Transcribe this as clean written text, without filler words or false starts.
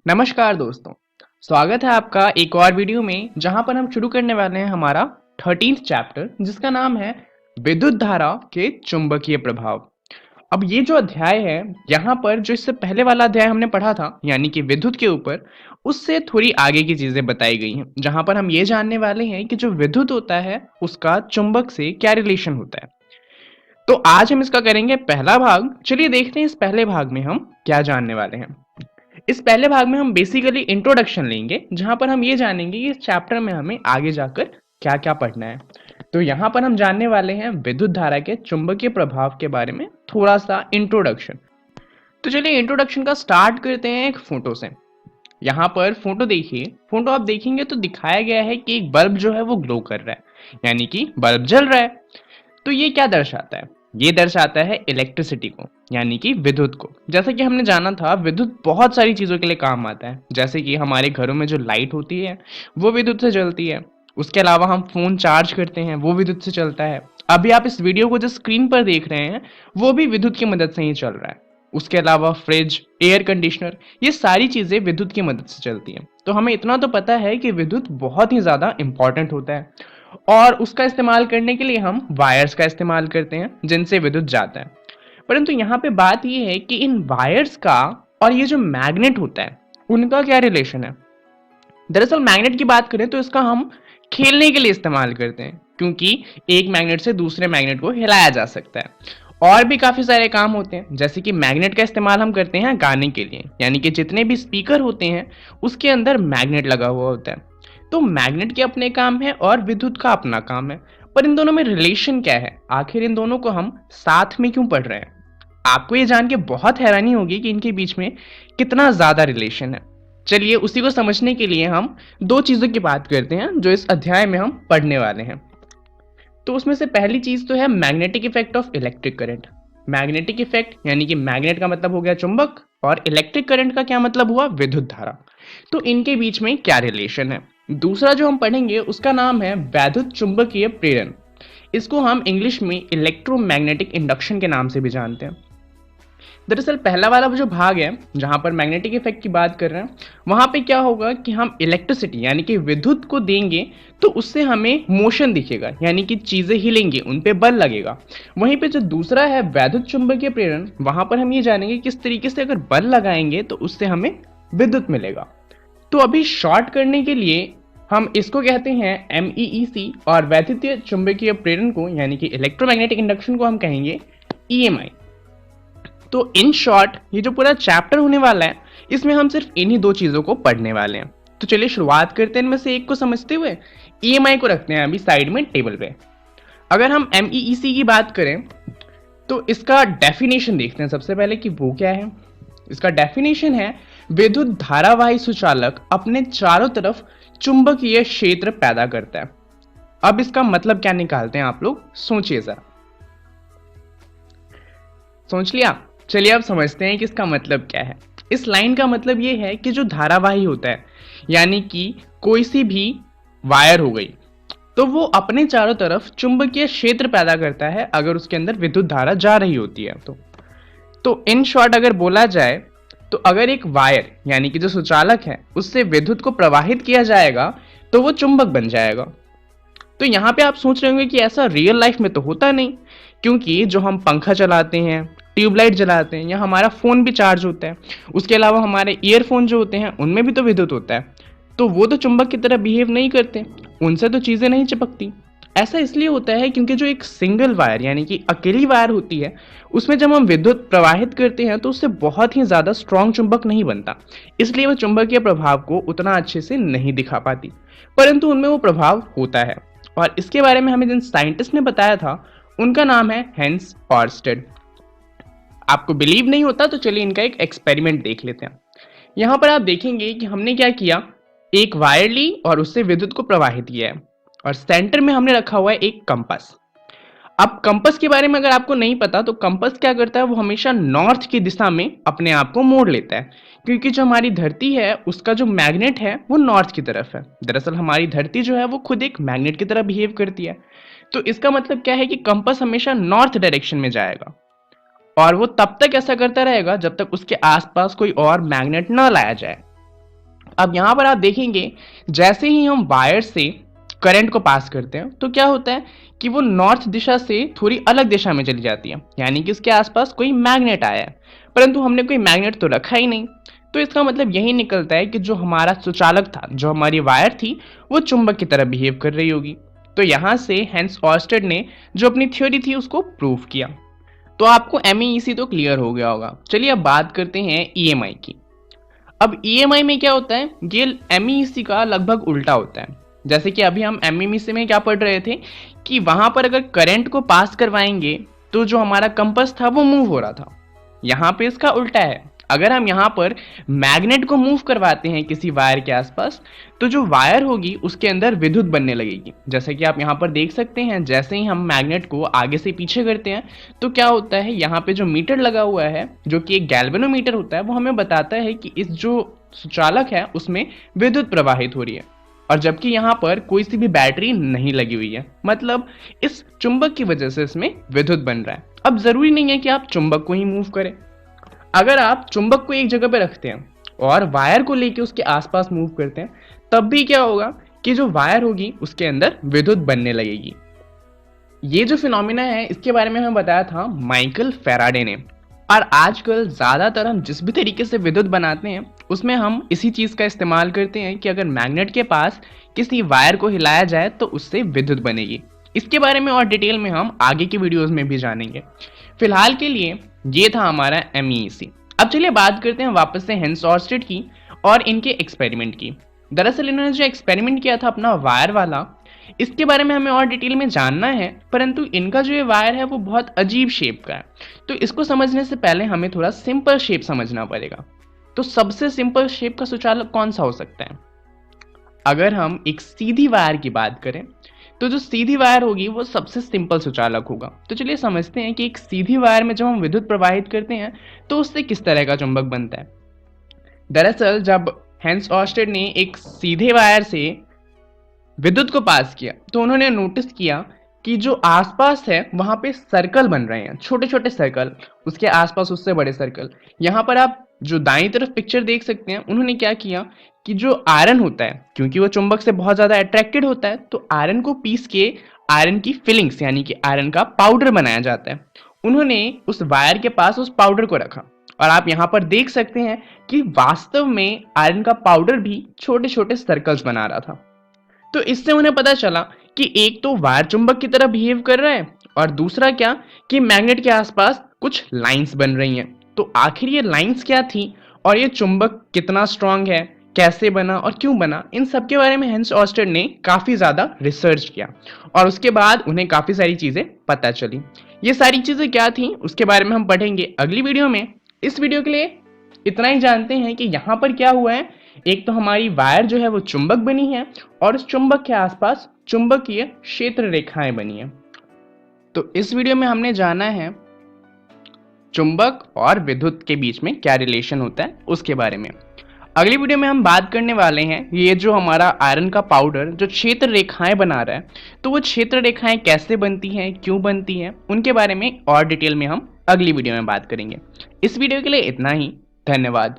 नमस्कार दोस्तों। स्वागत है आपका एक और वीडियो में जहां पर हम शुरू करने वाले हैं हमारा 13th चैप्टर जिसका नाम है विद्युत धारा के चुंबकीय प्रभाव। अब ये जो अध्याय है यहाँ पर जो इससे पहले वाला अध्याय हमने पढ़ा था यानी कि विद्युत के ऊपर, उससे थोड़ी आगे की चीजें बताई गई हैं जहां पर हम ये जानने वाले हैं कि जो विद्युत होता है उसका चुंबक से क्या रिलेशन होता है। तो आज हम इसका करेंगे पहला भाग। चलिए देखते हैं इस पहले भाग में हम क्या जानने वाले हैं। इस पहले भाग में हम बेसिकली इंट्रोडक्शन लेंगे जहां पर हम ये जानेंगे कि इस चैप्टर में हमें आगे जाकर क्या क्या पढ़ना है। तो यहाँ पर हम जानने वाले हैं विद्युत धारा के चुंबकीय प्रभाव के बारे में थोड़ा सा इंट्रोडक्शन। तो चलिए इंट्रोडक्शन का स्टार्ट करते हैं एक फोटो से। यहाँ पर फोटो देखिए, फोटो आप देखेंगे तो दिखाया गया है कि एक बल्ब जो है वो ग्लो कर रहा है यानी कि बल्ब जल रहा है। तो ये क्या दर्शाता है? ये दर्शाता है इलेक्ट्रिसिटी को यानी कि विद्युत को। जैसा कि हमने जाना था विद्युत बहुत सारी चीजों के लिए काम आता है, जैसे कि हमारे घरों में जो लाइट होती है वो विद्युत से जलती है। उसके अलावा हम फोन चार्ज करते हैं वो विद्युत से चलता है। अभी आप इस वीडियो को जो स्क्रीन पर देख रहे हैं वो भी विद्युत की मदद से ही चल रहा है। उसके अलावा फ्रिज, एयर कंडीशनर, ये सारी चीजें विद्युत की मदद से चलती हैं। तो हमें इतना तो पता है कि विद्युत बहुत ही ज्यादा इंपॉर्टेंट होता है और उसका इस्तेमाल करने के लिए हम वायर्स का इस्तेमाल करते हैं जिनसे विद्युत जाता है। परंतु यहाँ पे बात यह है कि इन वायर्स का और ये जो मैग्नेट होता है उनका क्या रिलेशन है। दरअसल मैग्नेट की बात करें तो इसका हम खेलने के लिए इस्तेमाल करते हैं क्योंकि एक मैग्नेट से दूसरे मैग्नेट को हिलाया जा सकता है। और भी काफी सारे काम होते हैं, जैसे कि मैग्नेट का इस्तेमाल हम करते हैं गाने के लिए, यानी कि जितने भी स्पीकर होते हैं उसके अंदर मैग्नेट लगा हुआ होता है। तो मैग्नेट के अपने काम है और विद्युत का अपना काम है। पर इन दोनों में रिलेशन क्या है, आखिर इन दोनों को हम साथ में क्यों पढ़ रहे हैं? आपको ये जान के बहुत हैरानी होगी कि इनके बीच में कितना ज्यादा रिलेशन है। चलिए उसी को समझने के लिए हम दो चीजों की बात करते हैं जो इस अध्याय में हम पढ़ने वाले हैं। तो उसमें से पहली चीज तो है magnetic effect of electric current. Magnetic effect यानी कि मैग्नेट का मतलब हो गया चुंबक और इलेक्ट्रिक करंट का क्या मतलब हुआ, विद्युत धारा। तो इनके बीच में क्या रिलेशन है। दूसरा जो हम पढ़ेंगे उसका नाम है वैद्युत चुंबकीय प्रेरण। इसको हम इंग्लिश में इलेक्ट्रोमैग्नेटिक इंडक्शन के नाम से भी जानते हैं। दरअसल पहला वाला जो भाग है जहां पर मैग्नेटिक इफेक्ट की बात कर रहे हैं, वहां पे क्या होगा कि हम इलेक्ट्रिसिटी यानी कि विद्युत को देंगे तो उससे हमें मोशन दिखेगा यानी कि चीजें हिलेंगी, उन पे बल लगेगा। वहीं पे जो दूसरा है वैद्युत चुंबकीय प्रेरण, वहां पर हम ये जानेंगे किस तरीके से अगर बल लगाएंगे तो उससे हमें विद्युत मिलेगा। तो अभी शॉर्ट करने के लिए हम इसको कहते हैं MEEC और वैद्युतीय चुंबकीय प्रेरण को यानी कि इलेक्ट्रोमैग्नेटिक इंडक्शन को हम कहेंगे EMI। तो इन शॉर्ट ये जो पूरा चैप्टर होने वाला है इसमें हम सिर्फ इन्हीं दो चीजों को पढ़ने वाले हैं। तो चलिए शुरुआत करते हैं इनमें से एक को समझते हुए। EMI को रखते हैं अभी साइड में टेबल पे। अगर हम MEEC की बात करें तो इसका डेफिनेशन देखते हैं सबसे पहले कि वो क्या है। इसका डेफिनेशन है विद्युत धारावाही सुचालक अपने चारों तरफ चुंबकीय क्षेत्र पैदा करता है। अब इसका मतलब क्या निकालते हैं आप लोग, सोचिए जरा। सोच लिया? चलिए अब समझते हैं कि इसका मतलब क्या है। इस लाइन का मतलब ये है कि जो धारावाही होता है यानी कि कोई सी भी वायर हो गई तो वो अपने चारों तरफ चुंबकीय क्षेत्र पैदा करता है अगर उसके अंदर विद्युत धारा जा रही होती है तो इन शॉर्ट अगर बोला जाए तो अगर एक वायर यानी कि जो सुचालक है उससे विद्युत को प्रवाहित किया जाएगा तो वो चुंबक बन जाएगा। तो यहाँ पे आप सोच रहे होंगे कि ऐसा रियल लाइफ में तो होता नहीं, क्योंकि जो हम पंखा चलाते हैं, ट्यूबलाइट जलाते हैं या हमारा फ़ोन भी चार्ज होता है, उसके अलावा हमारे ईयरफोन जो होते हैं उनमें भी तो विद्युत होता है। तो वो तो चुंबक की तरह बिहेव नहीं करते, उनसे तो चीज़ें नहीं चिपकती। ऐसा इसलिए होता है क्योंकि जो एक सिंगल वायर यानी कि अकेली वायर होती है उसमें जब हम विद्युत प्रवाहित करते हैं तो उससे बहुत ही ज़्यादा स्ट्रॉन्ग चुंबक नहीं बनता, इसलिए वह चुंबकीय प्रभाव को उतना अच्छे से नहीं दिखा पाती। परंतु उनमें वो प्रभाव होता है और इसके बारे में हमें जिन साइंटिस्ट ने बताया था उनका नाम है हेंस ऑर्स्टेड। आपको बिलीव नहीं होता तो चलिए इनका एक एक्सपेरिमेंट देख लेते हैं। यहाँ पर आप देखेंगे कि हमने क्या किया, एक वायर ली और उससे विद्युत को प्रवाहित किया है और सेंटर में हमने रखा हुआ है एक कंपास। अब कंपास के बारे में अगर आपको नहीं पता तो कंपास क्या करता है, वो हमेशा नॉर्थ की दिशा में अपने आप को मोड़ लेता है क्योंकि जो हमारी धरती है उसका जो मैग्नेट है वो नॉर्थ की तरफ है। दरअसल हमारी धरती जो है वो खुद एक मैग्नेट की तरह बिहेव करती है। तो इसका मतलब क्या है कि कंपास हमेशा नॉर्थ डायरेक्शन में जाएगा और वो तब तक ऐसा करता रहेगा जब तक उसके आसपास कोई और मैग्नेट न लाया जाए। अब यहाँ पर आप देखेंगे जैसे ही हम वायर से करंट को पास करते हैं तो क्या होता है कि वो नॉर्थ दिशा से थोड़ी अलग दिशा में चली जाती है, यानी कि उसके आसपास कोई मैग्नेट आया है, परंतु हमने कोई मैग्नेट तो रखा ही नहीं। तो इसका मतलब यही निकलता है कि जो हमारा सुचालक था, जो हमारी वायर थी, वो चुंबक की तरह बिहेव कर रही होगी। तो यहाँ से हैंस ऑर्स्टेड ने जो अपनी थ्योरी थी उसको प्रूव किया। तो आपको एमईसी तो क्लियर हो गया होगा। चलिए अब बात करते हैं ईएमआई की। अब ईएमआई में क्या होता है, ये एमईसी का लगभग उल्टा होता है। जैसे कि अभी हम एमईसी में क्या पढ़ रहे थे कि वहां पर अगर करंट को पास करवाएंगे तो जो हमारा कंपास था वो मूव हो रहा था। यहाँ पे इसका उल्टा है। अगर हम यहाँ पर मैग्नेट को मूव करवाते हैं किसी वायर के आसपास, तो जो वायर होगी उसके अंदर विद्युत बनने लगेगी। जैसे कि आप यहाँ पर देख सकते हैं, जैसे ही हम मैग्नेट को आगे से पीछे करते हैं तो क्या होता है, यहाँ पे जो मीटर लगा हुआ है, जो कि एक गैल्वेनोमीटर होता है, वो हमें बताता है कि इस जो सुचालक है उसमें विद्युत प्रवाहित हो रही है। और जबकि यहाँ पर कोई सी भी बैटरी नहीं लगी हुई है, मतलब इस चुंबक की वजह से इसमें विद्युत बन रहा है। अब जरूरी नहीं है कि आप चुंबक को ही मूव करें। अगर आप चुंबक को एक जगह पे रखते हैं और वायर को लेके उसके आसपास मूव करते हैं, तब भी क्या होगा कि जो वायर होगी उसके अंदर विद्युत बनने लगेगी। ये जो फिनोमिना है इसके बारे में हमें बताया था माइकल फैराडे ने। और आजकल ज़्यादातर हम जिस भी तरीके से विद्युत बनाते हैं उसमें हम इसी चीज़ का इस्तेमाल करते हैं कि अगर मैग्नेट के पास किसी वायर को हिलाया जाए तो उससे विद्युत बनेगी। इसके बारे में और डिटेल में हम आगे की वीडियोस में भी जानेंगे। फिलहाल के लिए ये था हमारा एमईसी। अब चलिए बात करते हैं वापस से हेंस ऑर्स्टेड की और इनके एक्सपेरिमेंट की। दरअसल इन्होंने जो एक्सपेरिमेंट किया था अपना वायर वाला, इसके बारे में हमें और डिटेल में जानना है, परंतु इनका जो ये वायर है वो बहुत अजीब शेप का है। तो इसको समझने से पहले हमें थोड़ा सिंपल शेप समझना पड़ेगा। तो सबसे सिंपल शेप का सुचालक कौन सा हो सकता है? अगर हम एक सीधी वायर की बात करें तो जो सीधी वायर होगी वो सबसे सिंपल सुचालक होगा। तो चलिए समझते हैं कि एक सीधी वायर में जब हम विद्युत प्रवाहित करते हैं तो उससे किस तरह का चुंबक बनता है। दरअसल जब हेंस ऑर्स्टेड ने एक सीधे वायर से विद्युत को पास किया तो उन्होंने नोटिस किया कि जो आसपास है वहां पे सर्कल बन रहे हैं, छोटे छोटे सर्कल, उसके आसपास उससे बड़े सर्कल। यहाँ पर आप जो दाईं तरफ पिक्चर देख सकते हैं, उन्होंने क्या किया कि जो आयरन होता है, क्योंकि वो चुंबक से बहुत ज्यादा अट्रैक्टेड होता है, तो आयरन को पीस के आयरन की फिलिंग्स यानी कि आयरन का पाउडर बनाया जाता है। उन्होंने उस वायर के पास उस पाउडर को रखा और आप यहाँ पर देख सकते हैं कि वास्तव में आयरन का पाउडर भी छोटे छोटे सर्कल्स बना रहा था। तो इससे उन्हें पता चला कि एक तो वायर चुंबक की तरह बिहेव कर रहा है और दूसरा क्या कि मैग्नेट के आसपास कुछ लाइंस बन रही हैं। तो आखिर ये लाइंस क्या थी और ये चुंबक कितना स्ट्रांग है, कैसे बना और क्यों बना, इन सब के बारे में हेंस ऑर्स्टेड ने काफी ज्यादा रिसर्च किया और उसके बाद उन्हें काफी सारी चीजें पता चली। ये सारी चीजें क्या थी उसके बारे में हम पढ़ेंगे अगली वीडियो में। इस वीडियो के लिए इतना ही जानते हैं कि यहाँ पर क्या हुआ है। एक तो हमारी वायर जो है वो चुंबक बनी है और उस चुंबक के आसपास चुंबकीय क्षेत्र रेखाएं बनी है। तो इस वीडियो में हमने जाना है चुंबक और विद्युत के बीच में क्या रिलेशन होता है उसके बारे में। अगली वीडियो में हम बात करने वाले हैं ये जो हमारा आयरन का पाउडर जो क्षेत्र रेखाएं बना रहा है, तो वो क्षेत्र रेखाएं कैसे बनती हैं, क्यों बनती हैं, उनके बारे में और डिटेल में हम अगली वीडियो में बात करेंगे। इस वीडियो के लिए इतना ही। धन्यवाद।